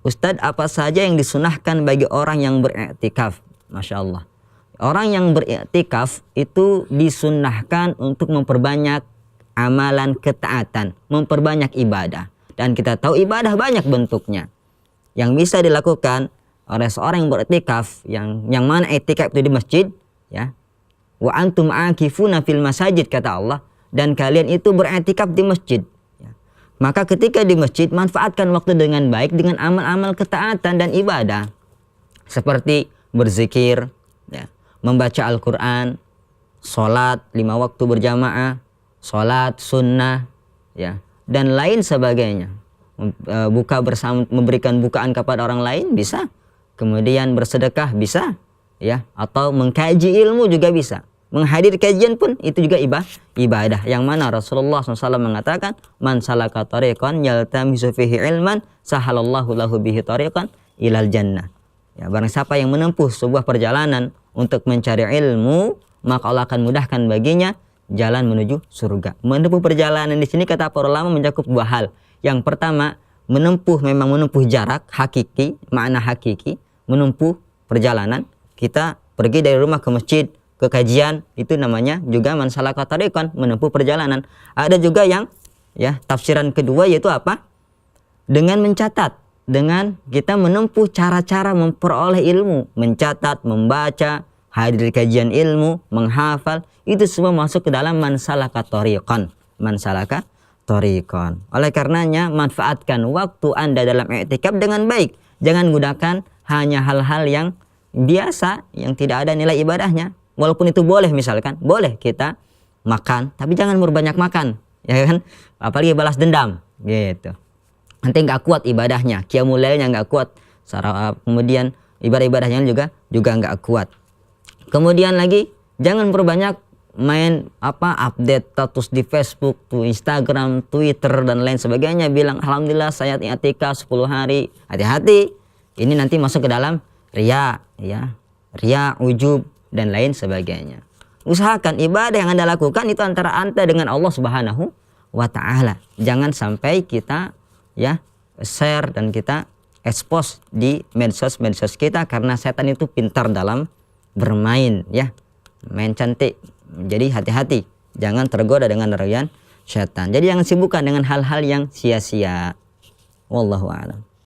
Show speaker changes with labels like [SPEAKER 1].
[SPEAKER 1] Ustadz, apa saja yang disunahkan bagi orang yang beriktikaf? Masya Allah. Orang yang beriktikaf itu disunahkan untuk memperbanyak amalan ketaatan, memperbanyak ibadah. Dan kita tahu ibadah banyak bentuknya yang bisa dilakukan oleh seorang yang beriktikaf, yang mana iktikaf itu di masjid, ya. Wa antum akifuna fil masajid, kata Allah, dan kalian itu beriktikaf di masjid. Ya. Maka ketika di masjid, manfaatkan waktu dengan baik dengan amal-amal ketaatan dan ibadah. Seperti berzikir, ya, membaca Al-Quran, sholat 5 waktu berjamaah, sholat sunnah, ya, dan lain sebagainya. Buka bersama, memberikan bukaan kepada orang lain bisa. Kemudian bersedekah bisa, ya, atau mengkaji ilmu juga bisa. Menghadiri kajian pun itu juga ibadah. Yang mana Rasulullah SAW mengatakan, man salaka tariqan yaltamisu fihi ilman sahalallahu lahu bihi tariqan ilal jannah. Ya, barang siapa yang menempuh sebuah perjalanan untuk mencari ilmu, maka Allah akan mudahkan baginya jalan menuju surga. Menempuh perjalanan di sini kata para ulama mencakup 2 hal. Yang pertama, memang menempuh jarak hakiki, makna hakiki, menempuh perjalanan. Kita pergi dari rumah ke masjid, ke kajian, itu namanya juga man salaka tariqan, menempuh perjalanan. Ada juga yang, ya, tafsiran kedua yaitu apa? Dengan mencatat, dengan kita menempuh cara-cara memperoleh ilmu, mencatat, membaca, hadir kajian ilmu, menghafal, itu semua masuk ke dalam man salaka tariqan. Man salaka tariqan. Oleh karenanya manfaatkan waktu Anda dalam i'tikaf dengan baik. Jangan gunakan hanya hal-hal yang biasa, yang tidak ada nilai ibadahnya. Walaupun itu boleh, misalkan boleh kita makan, tapi jangan berbanyak makan, ya kan? Apalagi balas dendam, gitu. Nanti nggak kuat ibadahnya, qiyamul lailnya nggak kuat. Kemudian ibadah-ibadahnya juga nggak kuat. Kemudian lagi jangan berbanyak main update status di Facebook, tuh Instagram, Twitter dan lain sebagainya. Bilang alhamdulillah saya i'tikaf 10 hari. Hati-hati, ini nanti masuk ke dalam riya, ya, riya, ujub dan lain sebagainya. Usahakan ibadah yang Anda lakukan itu antara Anda dengan Allah Subhanahu wa Ta'ala. Jangan sampai kita, ya, share dan kita expose di medsos kita, karena setan itu pintar dalam bermain, ya, main cantik. Jadi hati-hati, jangan tergoda dengan rayuan setan. Jadi jangan sibukkan dengan hal-hal yang sia-sia. Wallahu a'lam.